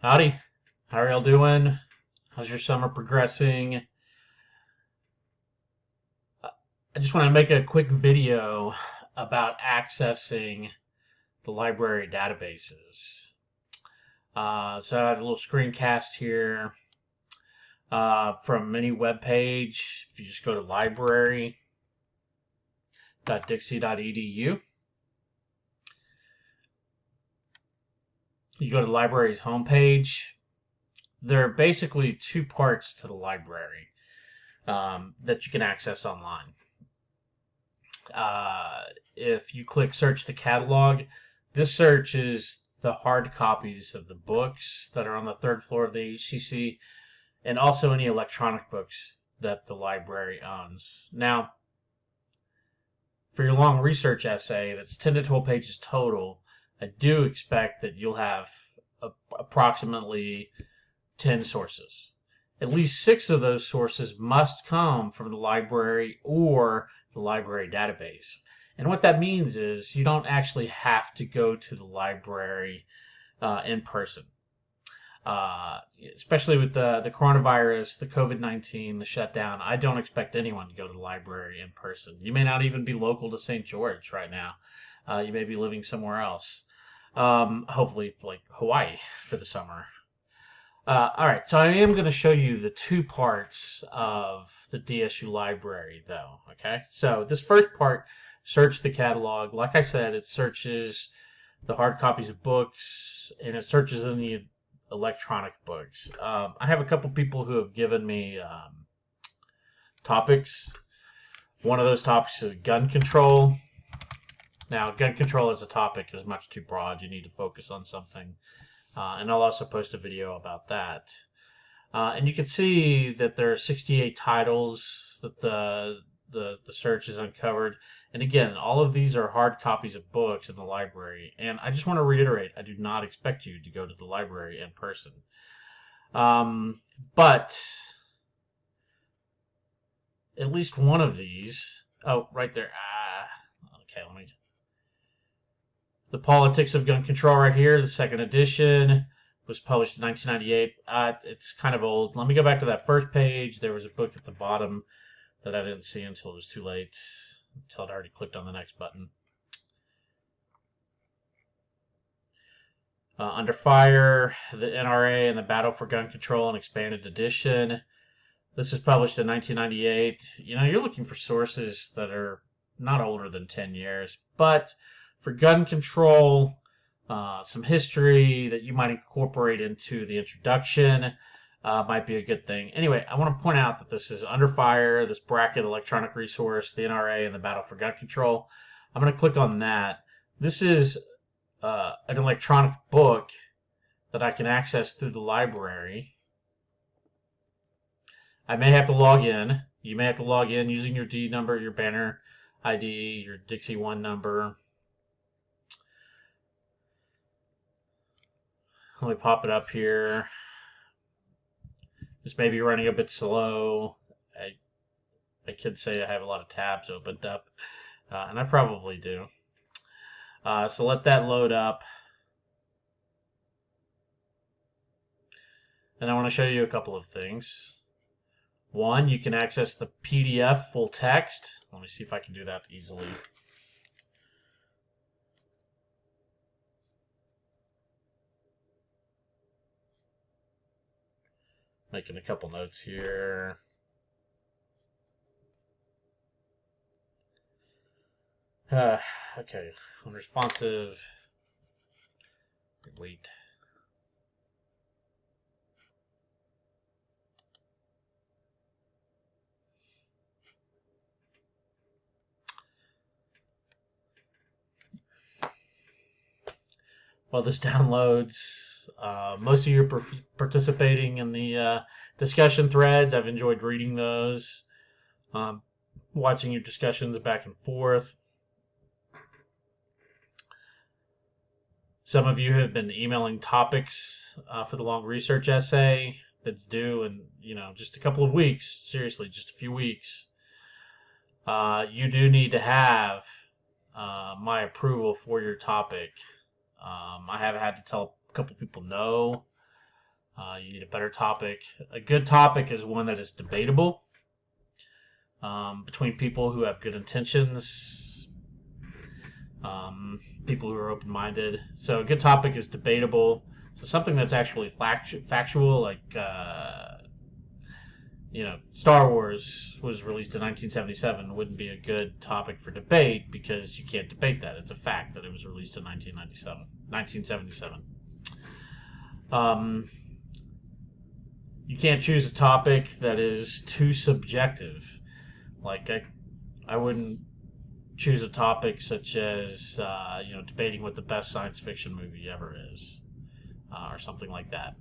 Howdy. How are y'all doing? How's your summer progressing? I just want to make a quick video about accessing the library databases. So I have a little screencast here from any web page. If you just go to library.dixie.edu, you go to the library's homepage. There are basically two parts to the library that you can access online. If you click search the catalog, this searches the hard copies of the books that are on the third floor of the HCC and also any electronic books that the library owns. Now, for your long research essay that's 10 to 12 pages total, I do expect that you'll have approximately 10 sources. At least 6 of those sources must come from the library or the library database. And what that means is you don't actually have to go to the library in person. Especially with the coronavirus, the COVID-19, the shutdown, I don't expect anyone to go to the library in person. You may not even be local to St. George right now. You may be living somewhere else. Hopefully like Hawaii for the summer. All right, so I am going to show you the two parts of the DSU library, though, okay? So this first part, search the catalog. Like I said, it searches the hard copies of books, and it searches in the electronic books. I have a couple people who have given me topics. One of those topics is gun control. Now, gun control as a topic is much too broad. You need to focus on something. And I'll also post a video about that. And you can see that there are 68 titles that the search has uncovered. And again, all of these are hard copies of books in the library. And I just want to reiterate, I do not expect you to go to the library in person. But at least one of these, oh, right there. Okay, let me. The Politics of Gun Control right here, the second edition, was published in 1998. It's kind of old. Let me go back to that first page. There was a book at the bottom that I didn't see until it was too late, until I'd already clicked on the next button. Under Fire, the NRA and the Battle for Gun Control, an expanded edition. This was published in 1998. You know, you're looking for sources that are not older than 10 years, but for gun control, some history that you might incorporate into the introduction might be a good thing. Anyway, I want to point out that this is Under Fire, this bracket electronic resource, the NRA, and the Battle for Gun Control. I'm going to click on that. This is an electronic book that I can access through the library. I may have to log in. You may have to log in using your D number, your banner ID, your Dixie 1 number. Let me pop it up here. This may be running a bit slow. I could say I have a lot of tabs opened up, and I probably do. So let that load up. And I want to show you a couple of things. One, you can access the PDF full text. Let me see if I can do that easily. Making a couple notes here. Okay, unresponsive. Wait. While this downloads, most of you are participating in the discussion threads. I've enjoyed reading those, watching your discussions back and forth. Some of you have been emailing topics for the long research essay that's due in, just a couple of weeks. Seriously, just a few weeks. You do need to have my approval for your topic. I have had to tell a couple people no You need a better topic. A good topic is one that is debatable between people who have good intentions, people who are open-minded. So a good topic is debatable. So something that's actually factual, like Star Wars was released in 1977, wouldn't be a good topic for debate because you can't debate that. It's a fact that it was released in 1977. You can't choose a topic that is too subjective. Like I wouldn't choose a topic such as debating what the best science fiction movie ever is, or something like that.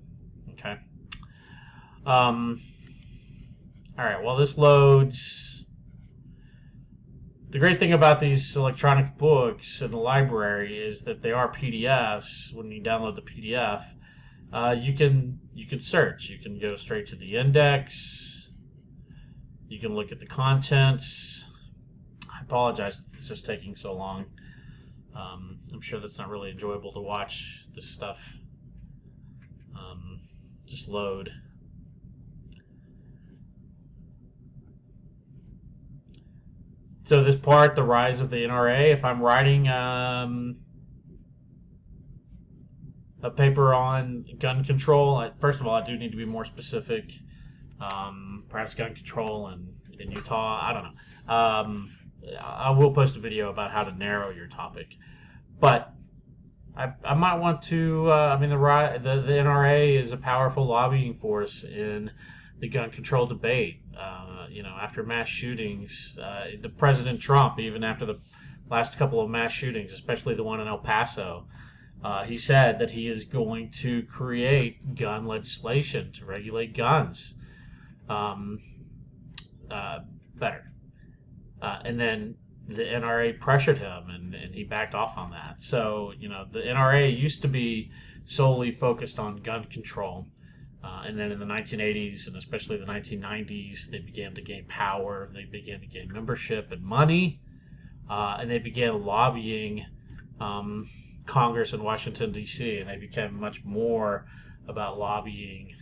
Okay. All right. While this loads, the great thing about these electronic books in the library is that they are PDFs. When you download the PDF, you can search. You can go straight to the index. You can look at the contents. I apologize that this is taking so long. I'm sure that's not really enjoyable to watch this stuff just load. So this part, the rise of the NRA, if I'm writing a paper on gun control, first of all, I do need to be more specific. Perhaps gun control in Utah, I don't know. I will post a video about how to narrow your topic. But I might want to, the NRA is a powerful lobbying force in the gun control debate. After mass shootings, the President Trump, even after the last couple of mass shootings, especially the one in El Paso, he said that he is going to create gun legislation to regulate guns better. And then the NRA pressured him, and he backed off on that. So, the NRA used to be solely focused on gun control. And then in the 1980s and especially the 1990s, they began to gain power. They began to gain membership and money. And they began lobbying Congress in Washington, D.C., and they became much more about lobbying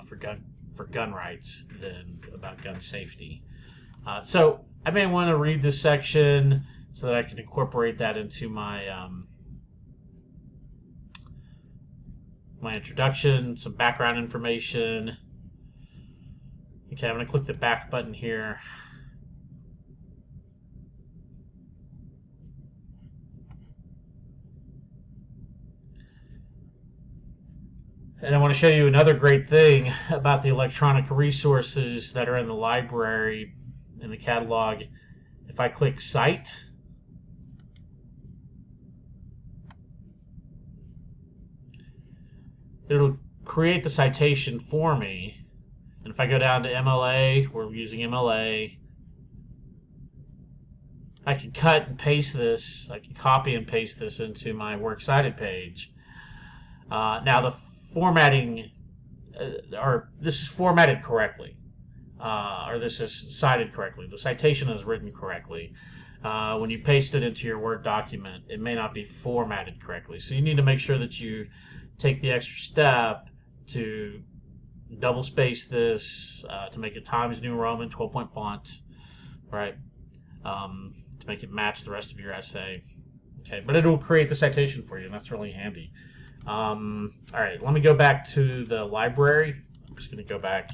for gun rights than about gun safety. So I may want to read this section so that I can incorporate that into my my introduction, some background information. Okay, I'm going to click the back button here. And I want to show you another great thing about the electronic resources that are in the library, in the catalog. If I click Cite, it'll create the citation for me. And if I go down to MLA, we're using MLA, I can cut and paste this. I can copy and paste this into my Works Cited page. Now the formatting, this is formatted correctly, or this is cited correctly. The citation is written correctly. When you paste it into your Word document, it may not be formatted correctly. So you need to make sure that you take the extra step to double space this, to make it Times New Roman 12-point font, right? To make it match the rest of your essay. Okay, but it will create the citation for you, and that's really handy. All right, let me go back to the library. I'm just going to go back.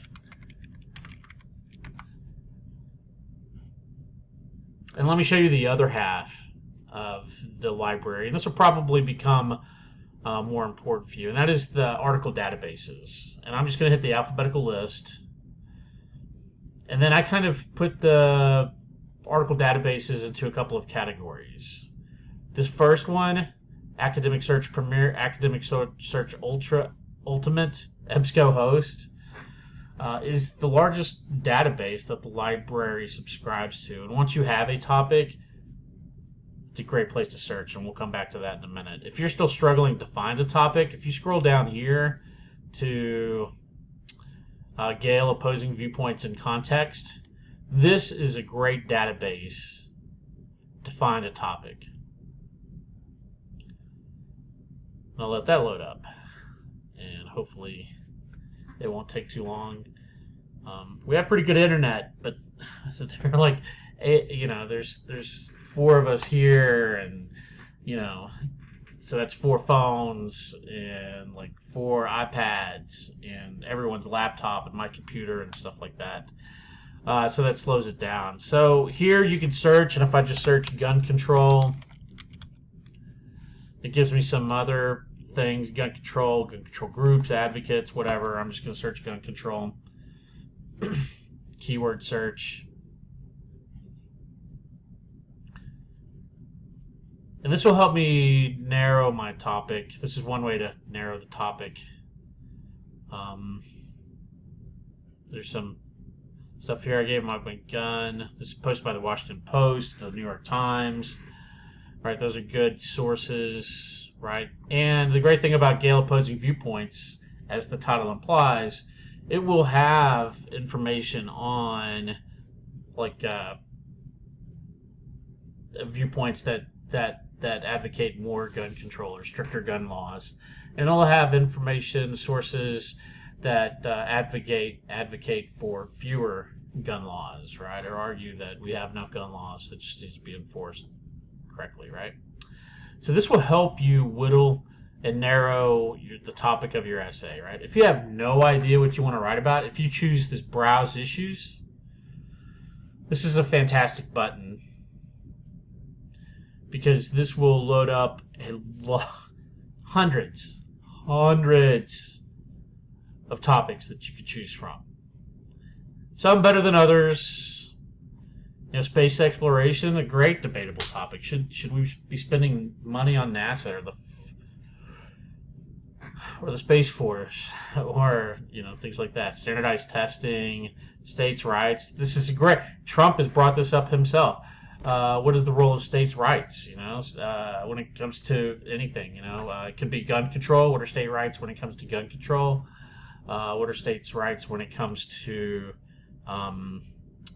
And let me show you the other half of the library. And this will probably become more important for you, and that is the article databases. And I'm just going to hit the alphabetical list. And then I kind of put the article databases into a couple of categories. This first one, Academic Search Premier, Academic Search Ultra, Ultimate, EBSCOhost, is the largest database that the library subscribes to. And once you have a topic, it's a great place to search, and we'll come back to that in a minute. If you're still struggling to find a topic, if you scroll down here to Gale Opposing Viewpoints in Context, this is a great database to find a topic. I'll let that load up, and hopefully It won't take too long. We have pretty good internet, but they're like, there's 4 of us here, and so that's 4 phones and like 4 iPads and everyone's laptop and my computer and stuff like that. So that slows it down. So here you can search, and if I just search gun control, it gives me some other things: gun control groups, advocates, whatever. I'm just going to search gun control. Keyword search. And this will help me narrow my topic. This is one way to narrow the topic. There's some stuff here. I gave my gun. This is posted by the Washington Post, the New York Times. Right, those are good sources, right? And the great thing about Gale Opposing Viewpoints, as the title implies, it will have information on like viewpoints that advocate more gun control or stricter gun laws, and it'll have information sources that advocate for fewer gun laws, right? Or argue that we have enough gun laws that just needs to be enforced correctly, right? So this will help you whittle and narrow the topic of your essay, right? If you have no idea what you want to write about, if you choose this browse issues, this is a fantastic button, because this will load up hundreds of topics that you could choose from. Some better than others. Space exploration, a great debatable topic. Should we be spending money on NASA or the Space Force, or things like that? Standardized testing, states' rights. This is great. Trump has brought this up himself. What is the role of states' rights? When it comes to anything, it could be gun control. What are state rights when it comes to gun control? What are states' rights when it comes to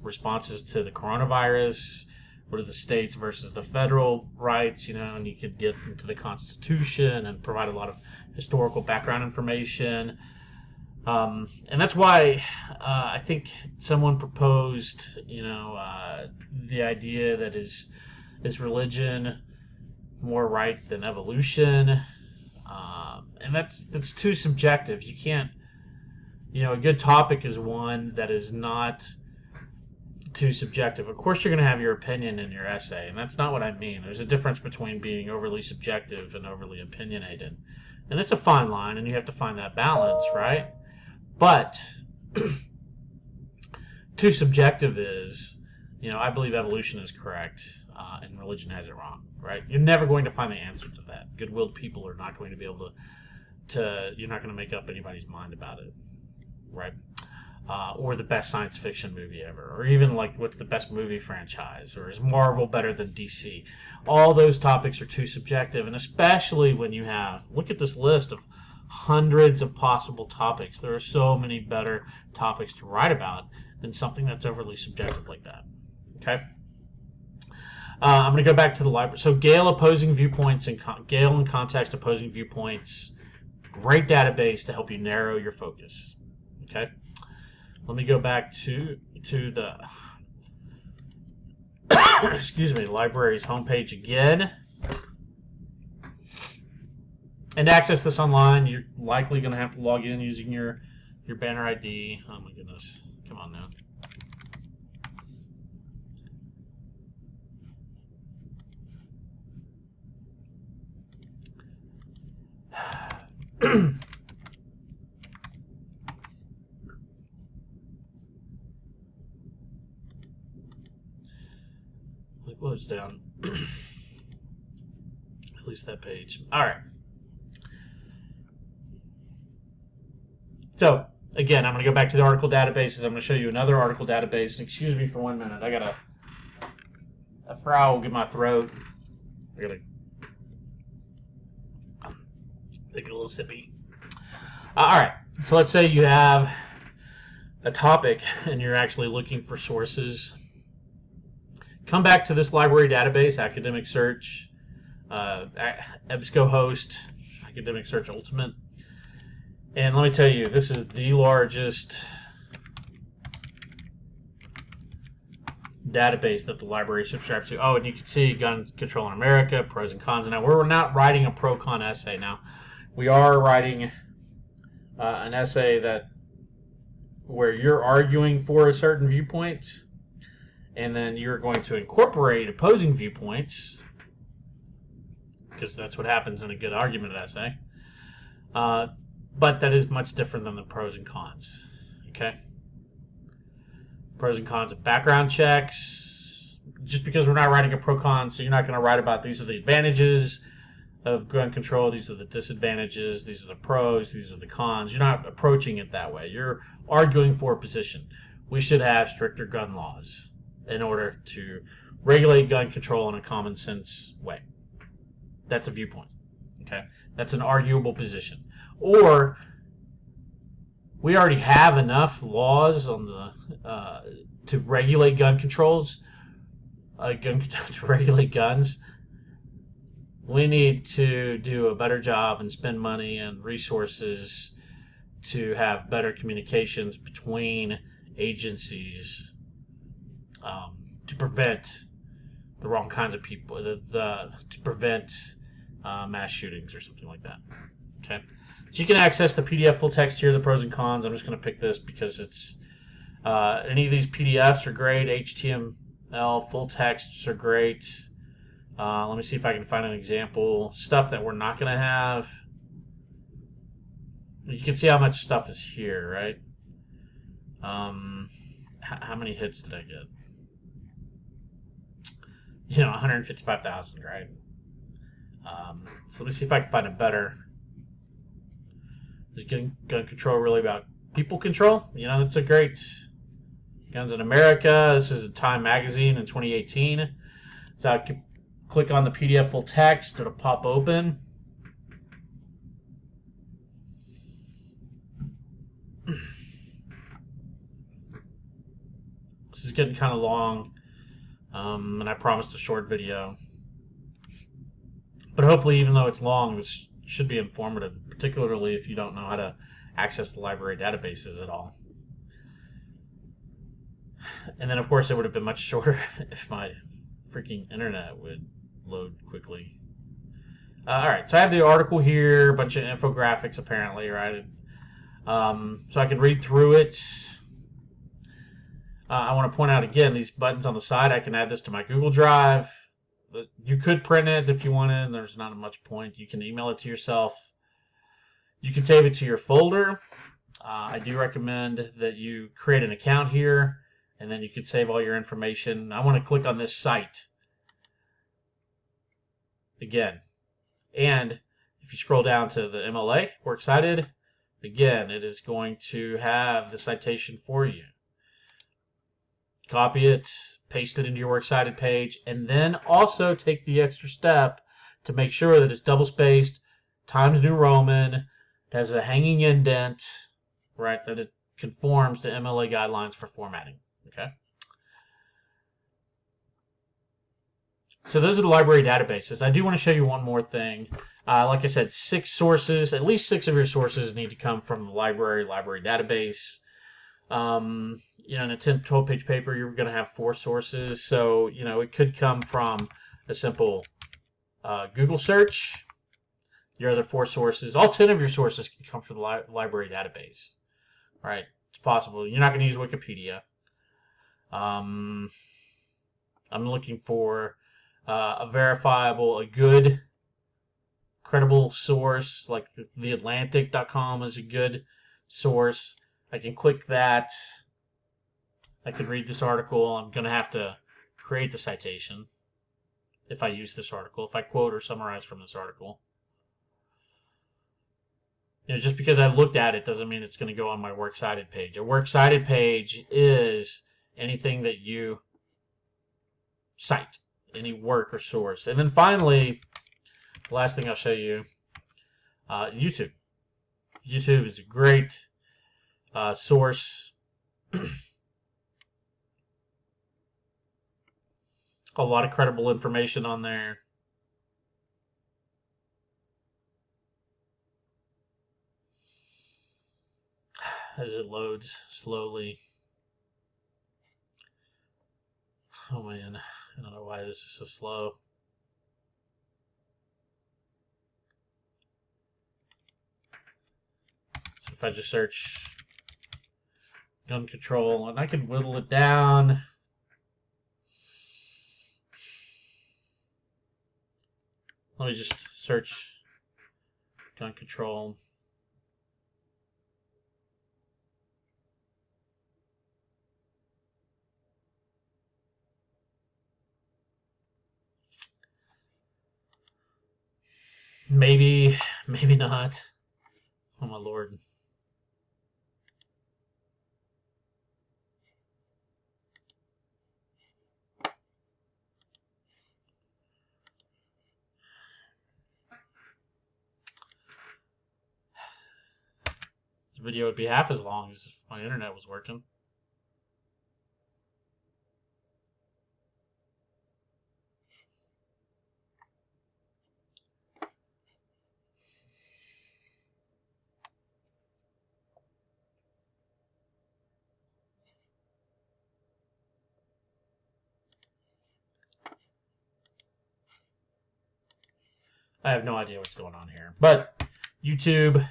responses to the coronavirus? What are the states versus the federal rights? And you could get into the Constitution and provide a lot of historical background information. And that's why I think someone proposed, the idea that is religion more right than evolution? And that's too subjective. You can't, a good topic is one that is not too subjective. Of course, you're going to have your opinion in your essay, and that's not what I mean. There's a difference between being overly subjective and overly opinionated, and it's a fine line, and you have to find that balance, right? But too subjective is, I believe evolution is correct, and religion has it wrong, right? You're never going to find the answer to that. Good-willed people are not going to be able to you're not going to make up anybody's mind about it, right? Or the best science fiction movie ever, or even like what's the best movie franchise, or is Marvel better than DC? All those topics are too subjective, and especially when you look at this list of hundreds of possible topics. There are so many better topics to write about than something that's overly subjective like that. Okay? I'm going to go back to the library. So Gale Opposing Viewpoints and Gale and Context Opposing Viewpoints, great database to help you narrow your focus. Okay? Let me go back to the excuse me, library's homepage again. And to access this online, you're likely going to have to log in using your banner ID. Oh my goodness. Come on now. It loads down. At least that page. All right. So, again, I'm going to go back to the article databases. I'm going to show you another article database. Excuse me for 1 minute. I got a frog in my throat. I got to take a little sippy. All right. So let's say you have a topic and you're actually looking for sources. Come back to this library database, Academic Search, EBSCOhost, Academic Search Ultimate. And let me tell you, this is the largest database that the library subscribes to. Oh, and you can see gun control in America, pros and cons. Now, we're not writing a pro-con essay now. We are writing an essay that where you're arguing for a certain viewpoint, and then you're going to incorporate opposing viewpoints, because that's what happens in a good argument essay. But that is much different than the pros and cons. Okay? Pros and cons of background checks. Just because we're not writing a pro-con, so you're not going to write about these are the advantages of gun control, these are the disadvantages, these are the pros, these are the cons. You're not approaching it that way. You're arguing for a position. We should have stricter gun laws in order to regulate gun control in a common sense way. That's a viewpoint. Okay? That's an arguable position. Or we already have enough laws on the to regulate gun controls, to regulate guns. We need to do a better job and spend money and resources to have better communications between agencies to prevent the wrong kinds of people, to prevent mass shootings or something like that. Okay, so you can access the PDF full text here, the pros and cons. I'm just going to pick this because it's any of these PDFs are great. HTML full texts are great. Let me see if I can find an example. Stuff that we're not going to have. You can see how much stuff is here, right? How many hits did I get? 155,000, right? So let me see if I can find a better. Is gun control really about people control? That's a great. Guns in America. This is a Time magazine in 2018. So I can click on the PDF full text. It'll pop open. This is getting kind of long, and I promised a short video. But hopefully, even though it's long, this should be informative, particularly if you don't know how to access the library databases at all. And then, of course, it would have been much shorter if my freaking internet would load quickly. All right, so I have the article here, a bunch of infographics apparently, right? So I can read through it. I want to point out again, these buttons on the side, I can add this to my Google Drive. You could print it if you wanted, and there's not much point. You can email it to yourself. You can save it to your folder. I do recommend that you create an account here, and then you can save all your information. I want to click on this site again. And if you scroll down to the MLA, Works Cited, again, it is going to have the citation for you. Copy it, paste it into your Works Cited page, and then also take the extra step to make sure that it's double-spaced, Times New Roman, it has a hanging indent, right, that it conforms to MLA guidelines for formatting. Okay. So those are the library databases. I do want to show you one more thing. Like I said, 6 sources, at least 6 of your sources need to come from the library database. In a 10, 12 page paper, you're going to have 4 sources. So, it could come from a simple Google search. Your other 4 sources, all 10 of your sources can come from the library database. Right? It's possible. You're not going to use Wikipedia. I'm looking for a verifiable, a good, credible source, like theatlantic.com is a good source. I can click that. I can read this article. I'm going to have to create the citation if I use this article, if I quote or summarize from this article. Just because I looked at it doesn't mean it's going to go on my Works Cited page. A Works Cited page is anything that you cite, any work or source. And then finally, the last thing I'll show you, YouTube. YouTube is a great source. A lot of credible information on there. as it loads slowly. Oh man, I don't know why this is so slow. So if I just search gun control, and I can whittle it down. Let me just search gun control. Maybe, maybe not. Oh my lord. This video would be half as long as if my internet was working. I have no idea what's going on here. But YouTube.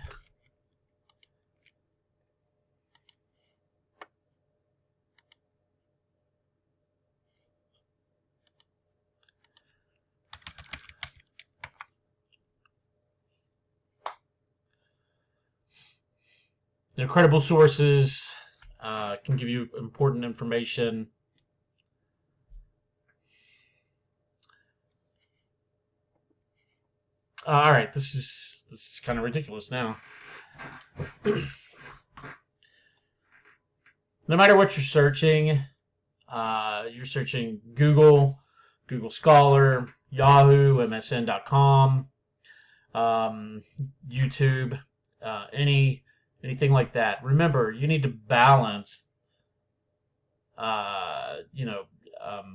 Credible sources can give you important information. All right, this is kind of ridiculous now. No matter what you're searching Google, Google Scholar, Yahoo, MSN.com, YouTube, anything like that. Remember, you need to balance,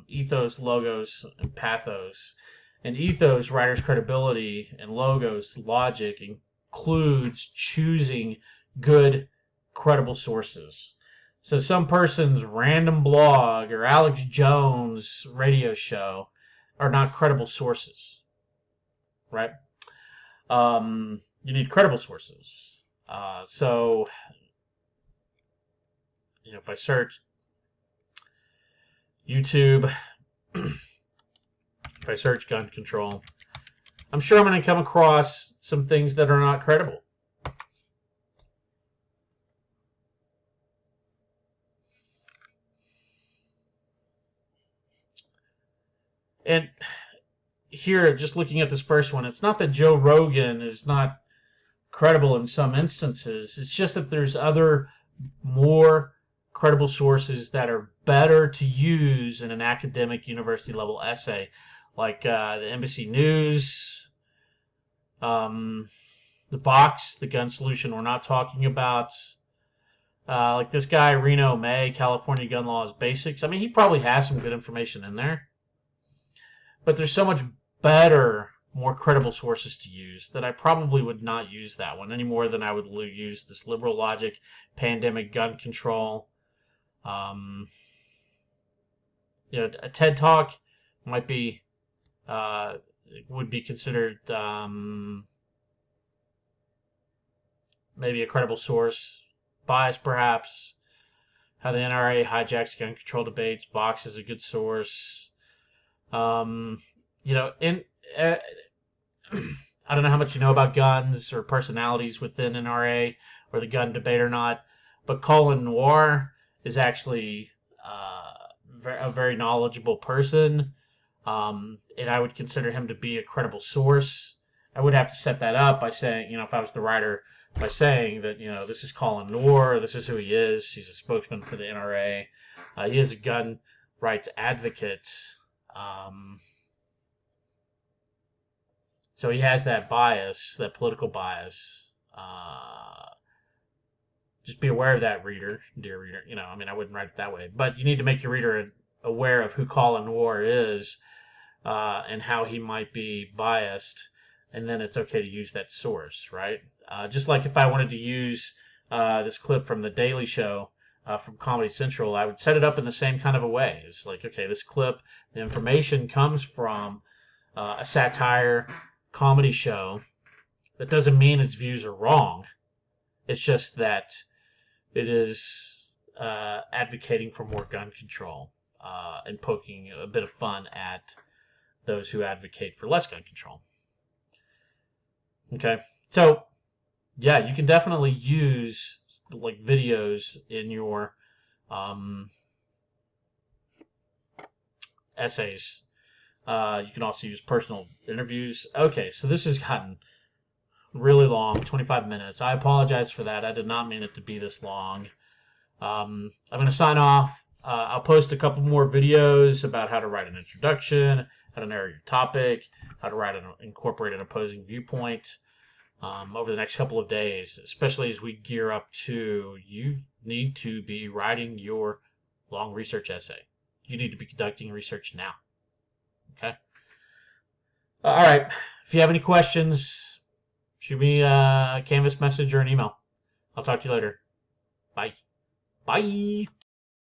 ethos, logos, and pathos. And ethos, writer's credibility, and logos, logic, includes choosing good, credible sources. So some person's random blog or Alex Jones radio show are not credible sources, right? You need credible sources. So, if I search YouTube, if I search gun control, I'm sure I'm going to come across some things that are not credible. And here, just looking at this first one, it's not that Joe Rogan is not credible in some instances. It's just that there's other more credible sources that are better to use in an academic university level essay, like the Embassy News, the Box, the gun solution we're not talking about, like this guy Reno May, California Gun Laws Basics. I mean, he probably has some good information in there, but there's so much better, more credible sources to use that I probably would not use that one any more than I would use this liberal logic, pandemic gun control. A TED Talk might be would be considered maybe a credible source. Bias, perhaps. How the NRA hijacks gun control debates. Box is a good source. I don't know how much you know about guns or personalities within NRA or the gun debate or not, but Colin Noir is actually a very knowledgeable person, and I would consider him to be a credible source. I would have to set that up by saying, if I was the writer, by saying that, this is Colin Noir, this is who he is. He's a spokesman for the NRA. He is a gun rights advocate. So he has that bias, that political bias. Just be aware of that, reader, dear reader. I wouldn't write it that way. But you need to make your reader aware of who Colin Noir is and how he might be biased. And then it's okay to use that source, right? Just like if I wanted to use this clip from The Daily Show from Comedy Central, I would set it up in the same kind of a way. It's like, okay, this clip, the information comes from a satire comedy show. That doesn't mean its views are wrong. It's just that it is advocating for more gun control and poking a bit of fun at those who advocate for less gun control. Okay, so yeah, you can definitely use like videos in your essays. You can also use personal interviews. Okay, so this has gotten really long, 25 minutes. I apologize for that. I did not mean it to be this long. I'm going to sign off. I'll post a couple more videos about how to write an introduction, how to narrate your topic, how to incorporate an opposing viewpoint over the next couple of days, especially as we gear up to, you need to be writing your long research essay. You need to be conducting research now. Okay? All right. If you have any questions, shoot me a Canvas message or an email. I'll talk to you later. Bye. Bye.